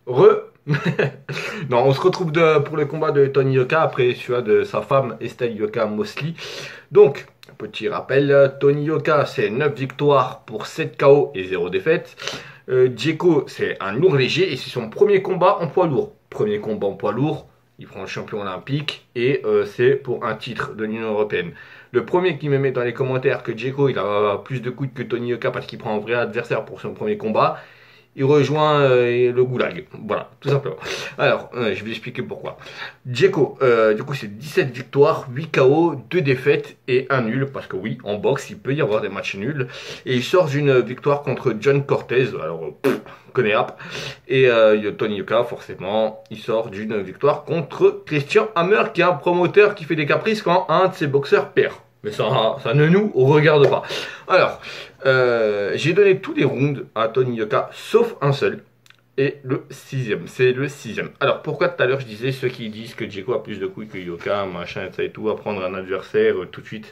Re. Non, on se retrouve pour le combat de Tony Yoka après celui de sa femme Estelle Yoka Mosley. Donc, petit rappel, Tony Yoka c'est 9 victoires pour 7 KO et 0 défaite. Djeko c'est un lourd léger et c'est son premier combat en poids lourd. Premier combat en poids lourd, il prend le champion olympique et c'est pour un titre de l'Union Européenne. Le premier qui me met dans les commentaires que Djeko il a plus de couilles que Tony Yoka parce qu'il prend un vrai adversaire pour son premier combat, il rejoint le goulag. Voilà, tout simplement. Alors, je vais expliquer pourquoi. Djeko, du coup, c'est 17 victoires, 8 KO, 2 défaites et un nul. Parce que oui, en boxe, il peut y avoir des matchs nuls. Et il sort d'une victoire contre John Cortez. Alors, connaît rap. Et Tony Yoka, forcément, il sort d'une victoire contre Christian Hammer, qui est un promoteur qui fait des caprices quand un de ses boxeurs perd. Mais ça ne nous regarde pas. Alors, j'ai donné tous les rounds à Tony Yoka, sauf un seul. Et le sixième, c'est le sixième. Alors, pourquoi tout à l'heure je disais ceux qui disent que Djeko a plus de couilles que Yoka, machin, et tout, à prendre un adversaire tout de suite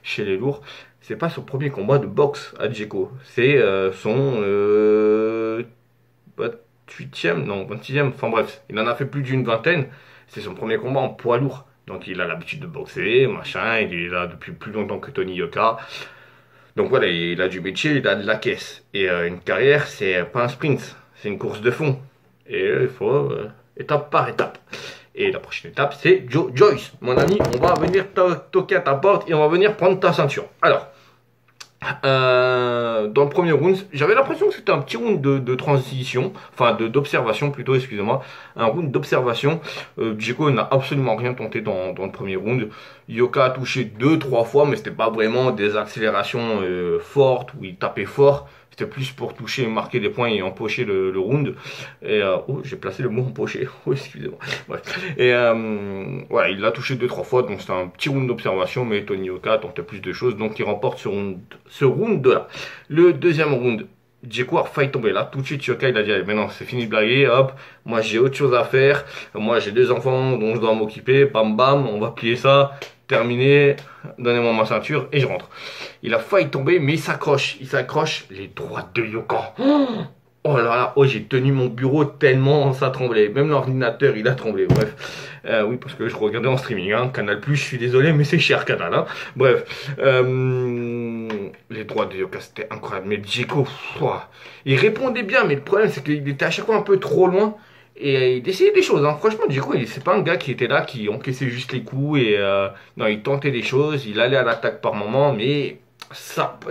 chez les lourds. C'est pas son premier combat de boxe à Djeko. C'est son 28e, non, 26e, enfin bref, il en a fait plus d'une vingtaine. C'est son premier combat en poids lourd. Donc il a l'habitude de boxer, machin, il est là depuis plus longtemps que Tony Yoka. Donc voilà, il a du métier, il a de la caisse. Et une carrière, c'est pas un sprint, c'est une course de fond. Et il faut étape par étape. Et la prochaine étape, c'est Joe Joyce. Mon ami, on va venir toquer à ta porte et on va venir prendre ta ceinture. Alors, dans le premier round, j'avais l'impression que c'était un petit round de transition, enfin d'observation plutôt, excusez-moi, un round d'observation. Djeko n'a absolument rien tenté dans le premier round. Yoka a touché 2-3 fois, mais c'était pas vraiment des accélérations fortes où il tapait fort. C'était plus pour toucher, marquer des points et empocher le round. Et oh, j'ai placé le mot empocher. Oh, excusez-moi. Bref. Et voilà, il l'a touché 2-3 fois, donc c'était un petit round d'observation, mais Tony Yoka tentait plus de choses, donc il remporte ce round là. Le deuxième round, Djeko a failli tomber là. Tout de suite, Yoka il a dit allez, maintenant c'est fini de blaguer, hop, moi j'ai autre chose à faire. Moi j'ai deux enfants dont je dois m'occuper, bam bam, on va plier ça. Terminé, donnez-moi ma ceinture et je rentre. Il a failli tomber, mais il s'accroche, les droites de Yoka. Oh là là, oh, j'ai tenu mon bureau tellement ça tremblait. Même l'ordinateur, il a tremblé. Bref, oui, parce que je regardais en streaming, hein. Canal+, je suis désolé, mais c'est cher Canal, hein. Bref, les droites de Yoka, c'était incroyable. Mais Djeko, il répondait bien, mais le problème, c'est qu'il était à chaque fois un peu trop loin. Et il essayait des choses, hein. Franchement, Djeko, c'est pas un gars qui était là, qui encaissait juste les coups. Et non, il tentait des choses, il allait à l'attaque par moment, mais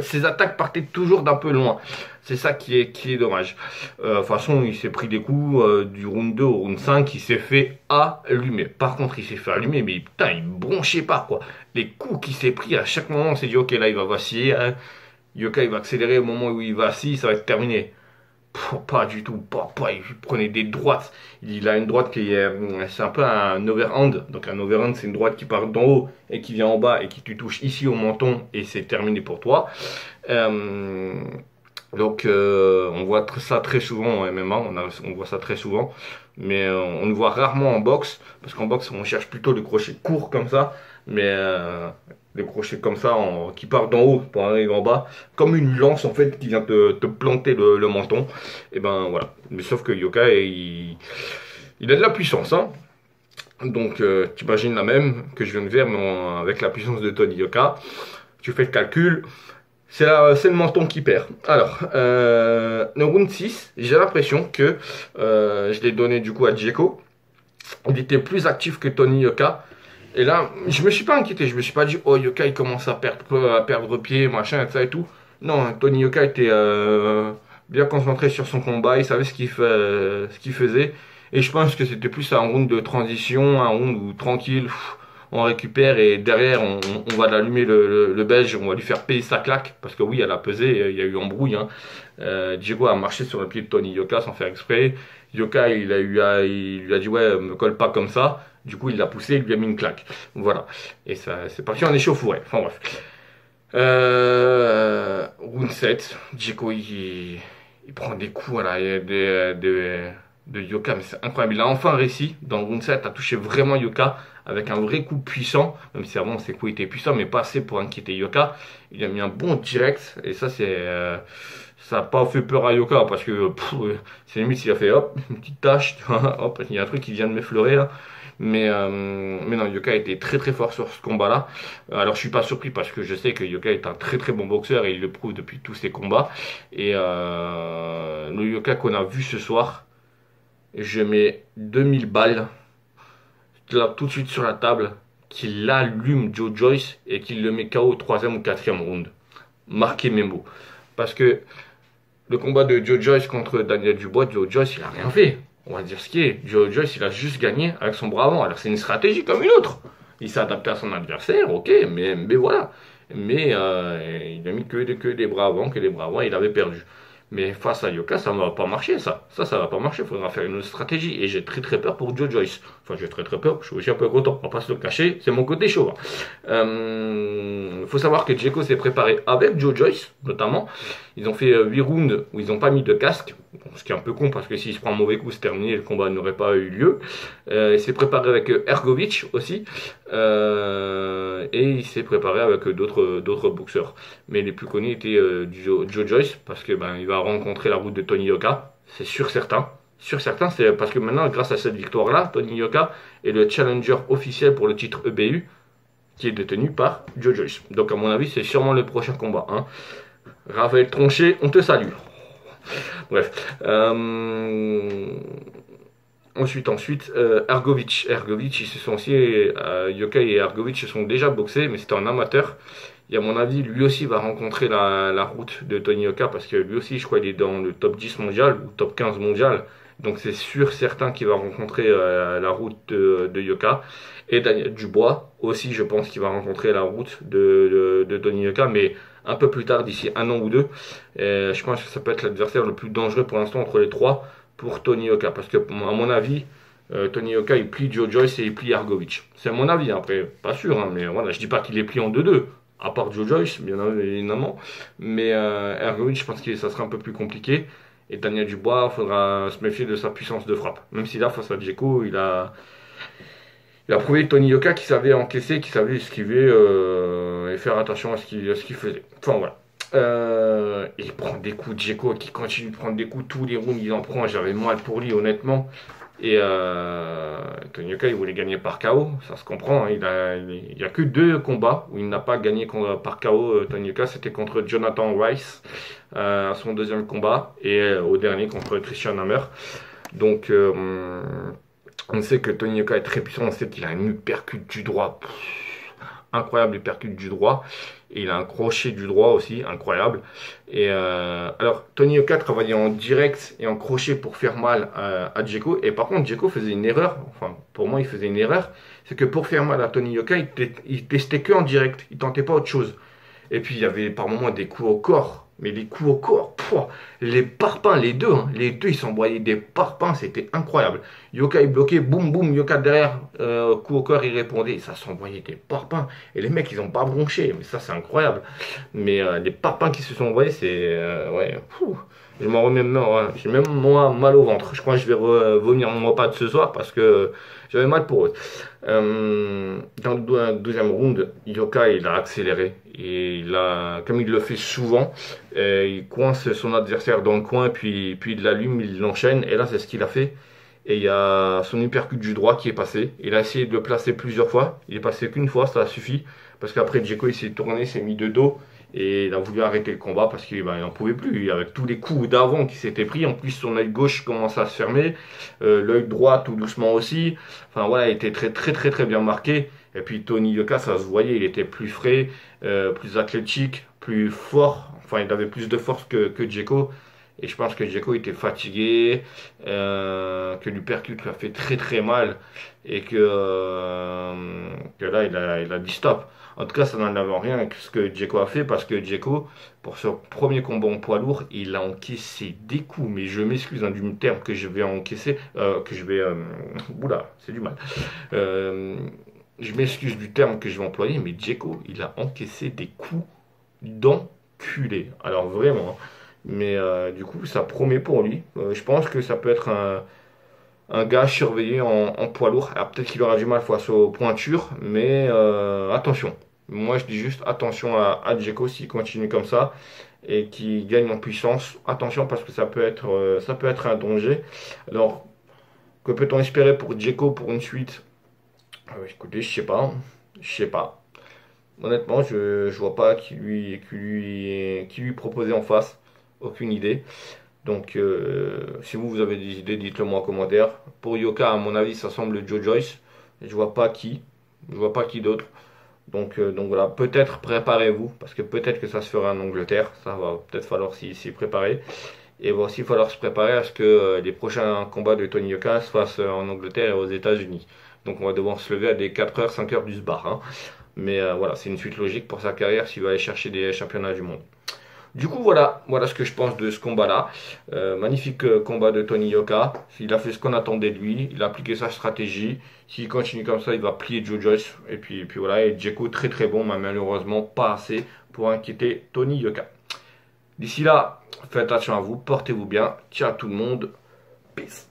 ses attaques partaient toujours d'un peu loin. C'est ça qui est dommage. De toute façon, il s'est pris des coups du round 2 au round 5, il s'est fait allumer. Par contre, il s'est fait allumer, mais putain, il bronchait pas, quoi. Les coups qu'il s'est pris, à chaque moment, on s'est dit, ok, là, il va vaciller, hein. Yoka, il va accélérer au moment où il vacille, ça va être terminé. Pas du tout, il prenait des droites. Il a une droite qui est, c'est un peu un overhand. Donc un overhand, c'est une droite qui part d'en haut et qui vient en bas et qui tu touches ici au menton et c'est terminé pour toi. On voit ça très souvent en MMA, on voit ça très souvent, mais on le voit rarement en boxe, parce qu'en boxe on cherche plutôt le crochet court comme ça, mais le crochet comme ça qui part d'en haut pour arriver en bas, comme une lance en fait qui vient te planter le menton, et ben voilà. Mais sauf que Yoka il a de la puissance, hein. Donc t'imagines la même que je viens de faire, mais avec la puissance de Tony Yoka, tu fais le calcul. C'est le menton qui perd. Alors, le round 6, j'ai l'impression que je l'ai donné du coup à Djeko. Il était plus actif que Tony Yoka. Et là, je me suis pas inquiété. Je me suis pas dit, oh Yoka il commence à perdre pied, machin, et ça et tout. Non, Tony Yoka était bien concentré sur son combat. Il savait ce qu'il faisait. Et je pense que c'était plus un round de transition, un round où tranquille. On récupère et derrière on va l'allumer le Belge, on va lui faire payer sa claque parce que oui elle a pesé, il y a eu embrouille, hein. Djeko a marché sur le pied de Tony Yoka sans faire exprès. Yoka il lui a dit ouais me colle pas comme ça, du coup il l'a poussé, il lui a mis une claque, voilà, et ça c'est parti en échauffourée, enfin bref. Round 7, Djeko il prend des coups, voilà, de Yoka, mais c'est incroyable. Il a enfin réussi dans le round 7 à toucher vraiment Yoka avec un vrai coup puissant, même si avant ses coups étaient puissants, mais pas assez pour inquiéter Yoka. Il a mis un bon direct, et ça ça n'a pas fait peur à Yoka parce que c'est limite s'il a fait hop, une petite tache, tu vois, hop, il y a un truc qui vient de m'effleurer là. Mais non, Yoka a été très très fort sur ce combat-là. Alors je suis pas surpris parce que je sais que Yoka est un très très bon boxeur et il le prouve depuis tous ses combats. Et le Yoka qu'on a vu ce soir, je mets 2000 balles là tout de suite sur la table, qu'il allume Joe Joyce et qu'il le met KO au troisième ou quatrième round. Marquez mes mots. Parce que le combat de Joe Joyce contre Daniel Dubois, Joe Joyce, il a rien fait. On va dire ce qui est. Joe Joyce, il a juste gagné avec son bras avant. Alors c'est une stratégie comme une autre. Il s'est adapté à son adversaire, ok, mais voilà. Mais il a mis que des bras avant, il avait perdu. Mais face à Yoka, ça ne va pas marcher, ça. Ça va pas marcher. Il faudra faire une autre stratégie. Et j'ai très très peur pour Joe Joyce. Enfin, j'ai très très peur. Je suis aussi un peu content. On va pas se le cacher. C'est mon côté chaud. Faut savoir que Dzeko s'est préparé avec Joe Joyce, notamment. Ils ont fait 8 rounds où ils n'ont pas mis de casque. Ce qui est un peu con parce que s'il se prend un mauvais coup, c'est terminé. Le combat n'aurait pas eu lieu. Il s'est préparé avec Ergovic aussi. Et il s'est préparé avec d'autres boxeurs. Mais les plus connus étaient Joe Joyce parce que il va rencontrer la route de Tony Yoka, c'est sûr certain. Sûr certain, c'est parce que maintenant, grâce à cette victoire-là, Tony Yoka est le challenger officiel pour le titre EBU qui est détenu par Joe Joyce. Donc à mon avis, c'est sûrement le prochain combat. Hein. Raphaël Tronchet, on te salue. Bref. Ensuite, Ergovic, ils se sont aussi, Yoka et Ergovic se sont déjà boxés, mais c'était en amateur. Et à mon avis, lui aussi va rencontrer la route de Tony Yoka parce que lui aussi, je crois, il est dans le top 10 mondial ou top 15 mondial. Donc c'est sûr, certain qu'il va rencontrer la route de Yoka. Et Daniel Dubois aussi, je pense qu'il va rencontrer la route de Tony Yoka, mais un peu plus tard, d'ici un an ou deux. Je pense que ça peut être l'adversaire le plus dangereux pour l'instant entre les trois pour Tony Yoka. Parce que, à mon avis, Tony Yoka, il plie Joe Joyce et il plie Ergovic. C'est mon avis, après, pas sûr, hein, mais voilà, je dis pas qu'il est plié en 2-2. À part Joe Joyce, bien évidemment. Mais Ergovic, je pense que ça sera un peu plus compliqué. Et Daniel Dubois, il faudra se méfier de sa puissance de frappe. Même si là, face à Dzeko, il a prouvé Tony Yoka qui savait encaisser, qui savait esquiver et faire attention à ce qu'il faisait. Enfin voilà. Il prend des coups, Dzeko qui continue de prendre des coups, tous les rounds il en prend. J'avais mal pour lui, honnêtement. Et Tony Yoka, il voulait gagner par KO, ça se comprend. Hein. Il n'y a que 2 combats où il n'a pas gagné par KO. Tony Yoka, c'était contre Jonathan Rice à son 2e combat et au dernier contre Christian Hammer. Donc, on sait que Tony Yoka est très puissant. On sait qu'il a une uppercut du droit. Incroyable uppercut du droit. Et il a un crochet du droit aussi, incroyable. Et alors, Tony Yoka travaillait en direct et en crochet pour faire mal à Dzeko. Et par contre, Dzeko faisait une erreur. Enfin, pour moi, il faisait une erreur. C'est que pour faire mal à Tony Yoka, il testait que en direct. Il tentait pas autre chose. Et puis, il y avait par moments des coups au corps. Mais les coups au corps, les parpaings, les deux, ils s'envoyaient des parpaings, c'était incroyable. Yoka, il bloquait, boum, boum, Yoka derrière, coup au corps, il répondait, ça s'envoyait des parpaings. Et les mecs, ils ont pas bronché, mais ça, c'est incroyable. Mais les parpaings qui se sont envoyés, c'est, je m'en remets même, j'ai même moi mal au ventre. Je crois que je vais vomir mon repas de ce soir parce que j'avais mal pour eux. Dans le 2e round, Yoka, il a accéléré. Et comme il le fait souvent, il coince son adversaire dans le coin, puis il l'allume, il l'enchaîne. Et là, c'est ce qu'il a fait. Et il y a son uppercut du droit qui est passé. Il a essayé de le placer plusieurs fois. Il est passé qu'une fois, ça a suffi. Parce qu'après, Dzeko, il s'est tourné, s'est mis de dos. Et il a voulu arrêter le combat parce qu'il n'en pouvait plus. Avec tous les coups d'avant qui s'étaient pris, en plus son œil gauche commençait à se fermer, l'œil droit tout doucement aussi. Enfin voilà, il était très très très très bien marqué. Et puis Tony Yoka, ça se voyait, il était plus frais, plus athlétique, plus fort. Enfin, il avait plus de force que Dzeko. Et je pense que Dzeko était fatigué, que l'uppercut lui a fait très très mal. Et que là, il a dit stop. En tout cas, ça n'en avait rien avec ce que Dzeko a fait parce que Dzeko, pour ce premier combat en poids lourd, il a encaissé des coups. Mais je m'excuse du terme que je vais encaisser, oula, c'est du mal. Je m'excuse du terme que je vais employer, mais Dzeko, il a encaissé des coups d'enculé. Alors vraiment, hein. Mais du coup, ça promet pour lui. Je pense que ça peut être un gars surveillé en poids lourd. Alors peut-être qu'il aura du mal face aux pointures, mais attention. Moi, je dis juste attention à Dzeko s'il continue comme ça. et qui gagne en puissance. Attention parce que ça peut être un danger. Alors, que peut-on espérer pour Dzeko pour une suite? Écoutez, je sais pas, hein. Je sais pas. Honnêtement, je vois pas qui lui proposer en face. Aucune idée. Donc, si vous avez des idées, dites-le moi en commentaire. Pour Yoka, à mon avis, ça semble Joe Joyce. Je vois pas qui. Je vois pas qui d'autre. Donc voilà, peut-être préparez-vous, parce que peut-être que ça se fera en Angleterre. Ça va peut-être falloir s'y préparer. Et il va aussi falloir se préparer à ce que les prochains combats de Tony Yoka se fassent en Angleterre et aux États-Unis. Donc on va devoir se lever à des 4h, 5h du bar, hein. Mais voilà, c'est une suite logique pour sa carrière s'il va aller chercher des championnats du monde. Du coup, voilà ce que je pense de ce combat-là. Magnifique combat de Tony Yoka. Il a fait ce qu'on attendait de lui. Il a appliqué sa stratégie. S'il continue comme ça, il va plier Joe Joyce. Et puis voilà. Et Dzeko très très bon, mais malheureusement pas assez pour inquiéter Tony Yoka. D'ici là, faites attention à vous, portez-vous bien. Ciao tout le monde. Peace.